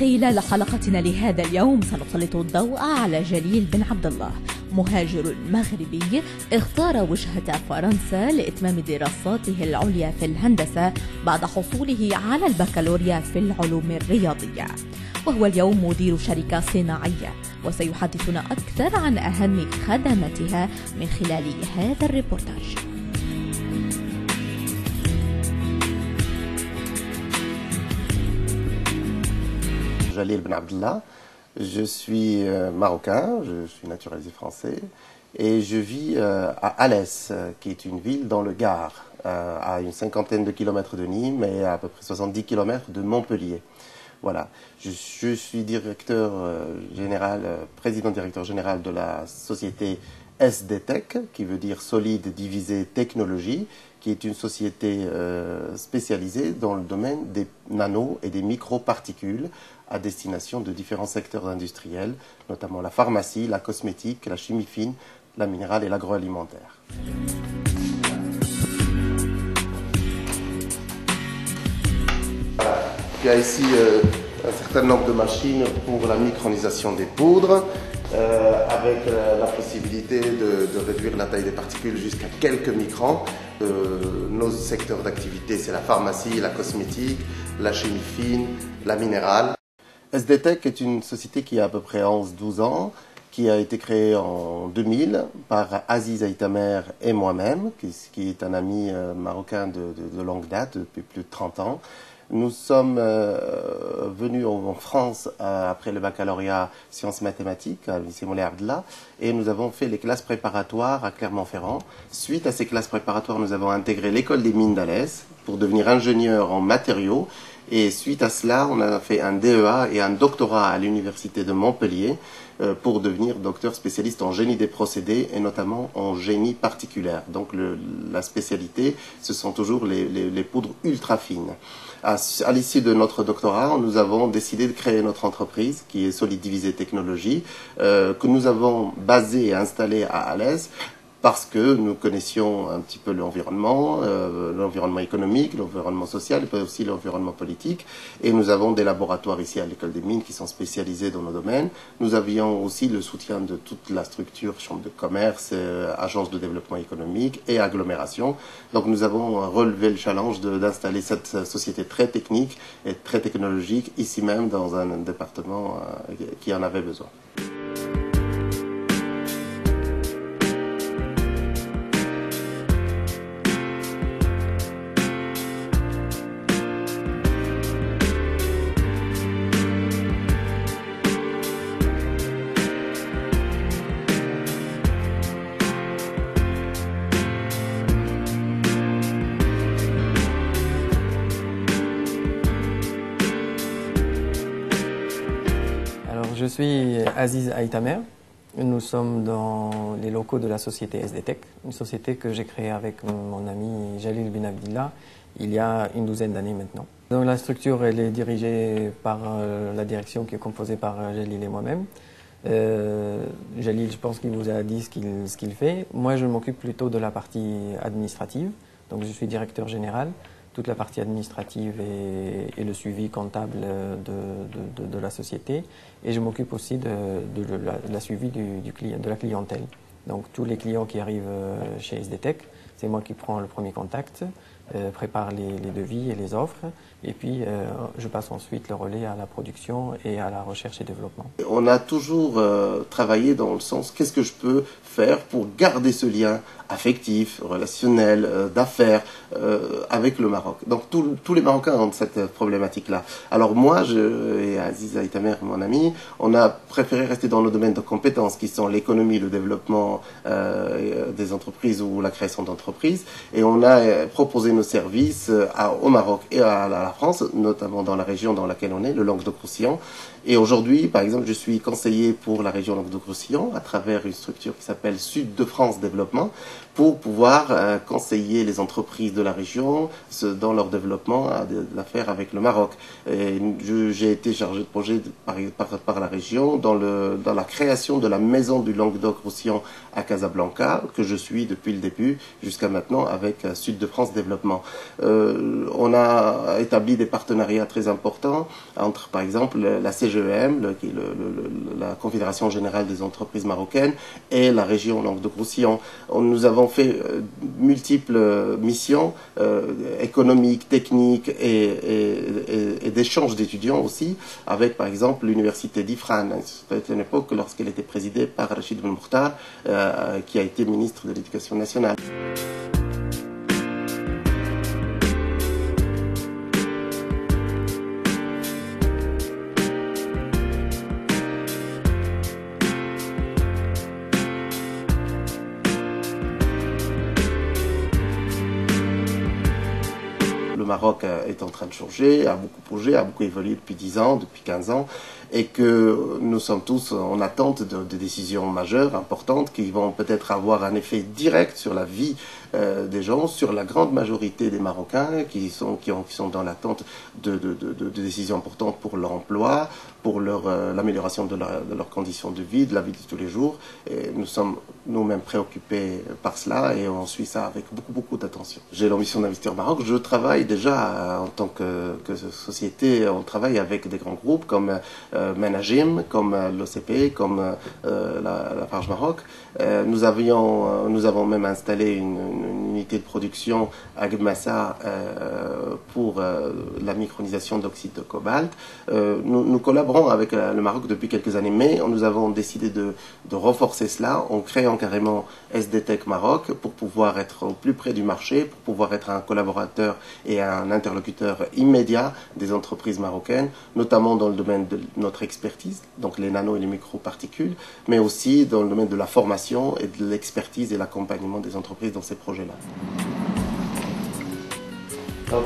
خلال حلقتنا لهذا اليوم سنسلط الضوء على جليل بن عبد الله، مهاجر مغربي اختار وجهة فرنسا لإتمام دراساته العليا في الهندسة بعد حصوله على البكالوريا في العلوم الرياضية، وهو اليوم مدير شركة صناعية، وسيحدثنا أكثر عن أهم خدماتها من خلال هذا الريبورتاج. Jalil Ben Abdallah, je suis marocain, je suis naturalisé français et je vis à Alès, qui est une ville dans le Gard, à une 50aine de kilomètres de Nîmes et à peu près 70 kilomètres de Montpellier. Voilà, je suis directeur général, président-directeur général de la société SDTech, qui veut dire Solide Divisé Technologie, qui est une société spécialisée dans le domaine des nano et des microparticules à destination de différents secteurs industriels, notamment la pharmacie, la cosmétique, la chimie fine, la minérale et l'agroalimentaire. Il y a ici un certain nombre de machines pour la micronisation des poudres, avec la possibilité de réduire la taille des particules jusqu'à quelques microns. Nos secteurs d'activité, c'est la pharmacie, la cosmétique, la chimie fine, la minérale. SDTech est une société qui a à peu près 11-12 ans, qui a été créée en 2000 par Aziz Aïtamer et moi-même, qui est un ami marocain de longue date, depuis plus de 30 ans. Nous sommes venus en France après le baccalauréat sciences mathématiques à lycée Moulay Abdallah et nous avons fait les classes préparatoires à Clermont-Ferrand. Suite à ces classes préparatoires, nous avons intégré l'école des mines d'Alès pour devenir ingénieur en matériaux. Et suite à cela, on a fait un DEA et un doctorat à l'université de Montpellier pour devenir docteur spécialiste en génie des procédés et notamment en génie particulaire. Donc la spécialité, ce sont toujours les poudres ultra fines. À l'issue de notre doctorat, nous avons décidé de créer notre entreprise qui est Solide Divisé Technologie, que nous avons basée et installée à Alès, parce que nous connaissions un petit peu l'environnement économique, l'environnement social et aussi l'environnement politique. Et nous avons des laboratoires ici à l'école des mines qui sont spécialisés dans nos domaines. Nous avions aussi le soutien de toute la structure, chambre de commerce, agence de développement économique et agglomération. Donc nous avons relevé le challenge d'installer cette société très technique et très technologique ici même dans un département qui en avait besoin. Je suis Aziz Aïtamer. Nous sommes dans les locaux de la société SDTech, une société que j'ai créée avec mon ami Jalil Ben Abdallah il y a une douzaine d'années maintenant. Donc la structure elle est dirigée par la direction qui est composée par Jalil et moi-même. Jalil, je pense qu'il vous a dit ce qu'il fait. Moi, je m'occupe plutôt de la partie administrative. Donc je suis directeur général. Toute la partie administrative et le suivi comptable de la société. Et je m'occupe aussi de la suivi de la clientèle. Donc tous les clients qui arrivent chez SDTech, c'est moi qui prends le premier contact, prépare les devis et les offres. Et puis je passe ensuite le relais à la production et à la recherche et développement. On a toujours travaillé dans le sens qu'est-ce que je peux faire pour garder ce lien affectif, relationnel, d'affaires avec le Maroc. Donc tous les Marocains ont cette problématique-là. Alors moi, et Aziz Aïtamer, mon ami, on a préféré rester dans nos domaines de compétences qui sont l'économie, le développement des entreprises ou la création d'entreprises. Et on a proposé nos services au Maroc et à la France, notamment dans la région dans laquelle on est, le Languedoc-Roussillon. Et aujourd'hui, par exemple, je suis conseiller pour la région Languedoc-Roussillon à travers une structure qui s'appelle Sud de France Développement pour pouvoir conseiller les entreprises de la région dans leur développement d'affaires avec le Maroc. J'ai été chargé de projet par la région dans la création de la maison du Languedoc-Roussillon à Casablanca, que je suis depuis le début jusqu'à maintenant avec Sud de France Développement. développement. On a établi des partenariats très importants entre, par exemple, la CGEM, qui est la Confédération Générale des Entreprises Marocaines, et la région Languedoc-Roussillon. Nous avons fait multiples missions économiques, techniques et d'échanges d'étudiants aussi, avec par exemple l'université d'Ifrane. C'était une époque lorsqu'elle était présidée par Rachid Ben Mokhtar, qui a été ministre de l'Éducation nationale. Le Maroc est en train de changer, a beaucoup bougé, a beaucoup évolué depuis 10 ans, depuis 15 ans, et que nous sommes tous en attente de décisions majeures, importantes, qui vont peut-être avoir un effet direct sur la vie des gens, sur la grande majorité des Marocains qui sont dans l'attente de décisions importantes pour leur emploi, pour l'amélioration de leurs conditions de vie, de la vie de tous les jours. Et nous sommes nous-mêmes préoccupés par cela et on suit ça avec beaucoup d'attention. J'ai l'ambition d'investir au Maroc. Je travaille déjà en tant que société, on travaille avec des grands groupes comme Menagim, comme l'OCP, comme la Farge Maroc. Nous avons même installé une unité de production à Gmassa pour la micronisation d'oxyde de cobalt. Nous collaborons avec le Maroc depuis quelques années, mais nous avons décidé de renforcer cela en créant carrément SDTech Maroc pour pouvoir être au plus près du marché, pour pouvoir être un collaborateur et un interlocuteur immédiat des entreprises marocaines, notamment dans le domaine de notre expertise, donc les nano et les microparticules, mais aussi dans le domaine de la formation et de l'expertise et l'accompagnement des entreprises dans ces projets-là. Donc,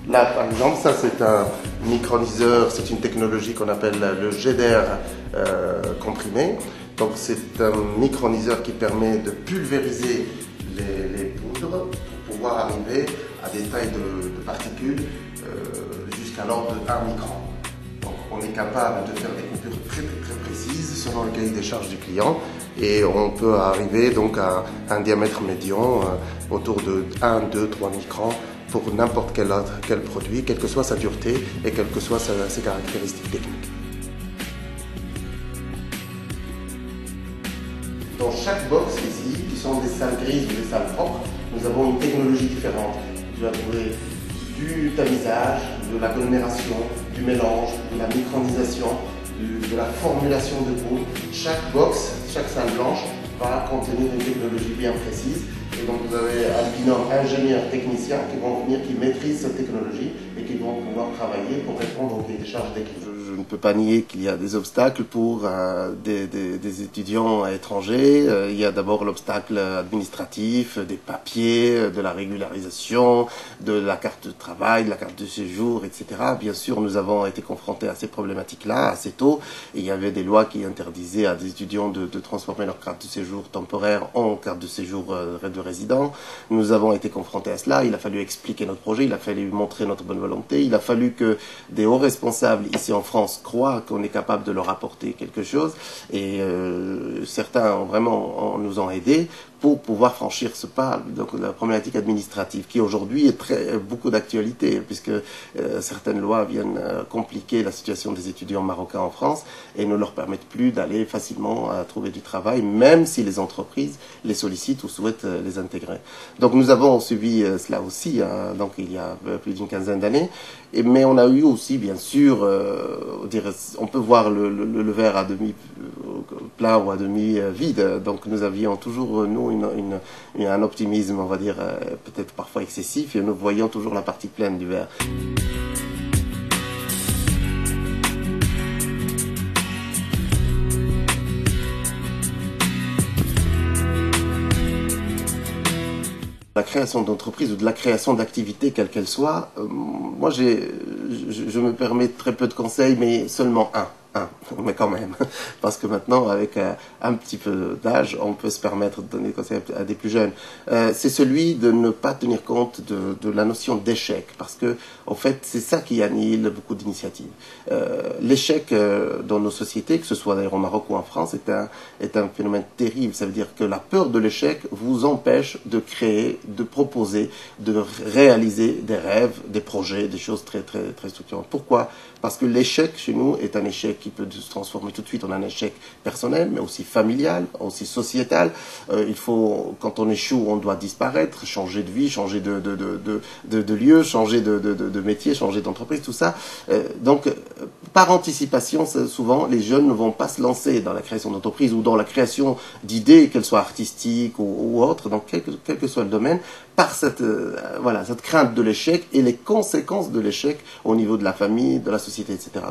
là, par exemple, ça c'est un microniseur, c'est une technologie qu'on appelle le GDR comprimé. Donc c'est un microniseur qui permet de pulvériser les poudres pour pouvoir arriver à des tailles de particules jusqu'à l'ordre de 1 micron. Donc on est capable de faire des coupures très précises selon le cahier des charges du client et on peut arriver donc à un diamètre médian autour de 1, 2, 3 microns pour n'importe quel produit, quelle que soit sa dureté et quelles que soient ses caractéristiques techniques. Dans chaque box ici, qui sont des salles grises ou des salles propres, nous avons une technologie différente. Tu vas trouver du tamisage, de l'agglomération, du mélange, de la micronisation, de la formulation de poudre. Chaque box, chaque salle blanche va contenir une technologie bien précise. Et donc vous avez un binôme ingénieurs-techniciens qui vont venir, qui maîtrisent cette technologie et qui vont pouvoir travailler pour répondre aux cahiers des charges des clients. Je ne peux pas nier qu'il y a des obstacles pour des étudiants étrangers. Il y a d'abord l'obstacle administratif, des papiers, de la régularisation, de la carte de travail, de la carte de séjour, etc. Bien sûr, nous avons été confrontés à ces problématiques-là assez tôt. Et il y avait des lois qui interdisaient à des étudiants de transformer leur carte de séjour temporaire en carte de séjour de résident. Nous avons été confrontés à cela. Il a fallu expliquer notre projet, il a fallu montrer notre bonne volonté, il a fallu que des hauts responsables ici en France croient qu'on est capable de leur apporter quelque chose et certains nous ont aidés pour pouvoir franchir ce pas. Donc la problématique administrative qui aujourd'hui est beaucoup d'actualité puisque certaines lois viennent compliquer la situation des étudiants marocains en France et ne leur permettent plus d'aller facilement trouver du travail même si les entreprises les sollicitent ou souhaitent les intégrer. Donc nous avons suivi cela aussi donc il y a plus d'une quinzaine d'années mais on a eu aussi bien sûr on peut voir le verre à demi plein ou à demi vide. Donc nous avions toujours nous un optimisme, on va dire, peut-être parfois excessif, et nous voyons toujours la partie pleine du verre. La création d'entreprise ou de la création d'activités, quelle qu'elle soit, moi je me permets très peu de conseils, mais seulement un un, mais quand même, parce que maintenant, avec un petit peu d'âge, on peut se permettre de donner des conseils à des plus jeunes. C'est celui de ne pas tenir compte de la notion d'échec, parce que, en fait, c'est ça qui annihile beaucoup d'initiatives. L'échec dans nos sociétés, que ce soit d'ailleurs au Maroc ou en France, est un phénomène terrible. Ça veut dire que la peur de l'échec vous empêche de créer, de proposer, de réaliser des rêves, des projets, des choses très, très, très structurantes. Pourquoi ? Parce que l'échec chez nous est un échec qui peut se transformer tout de suite en un échec personnel, mais aussi familial, aussi sociétal. Il faut, quand on échoue, on doit disparaître, changer de vie, changer de lieu, changer de métier, changer d'entreprise, tout ça. Donc, par anticipation, souvent, les jeunes ne vont pas se lancer dans la création d'entreprise ou dans la création d'idées, qu'elles soient artistiques ou autres, donc quel que soit le domaine, par cette crainte de l'échec et les conséquences de l'échec au niveau de la famille, de la société, etc.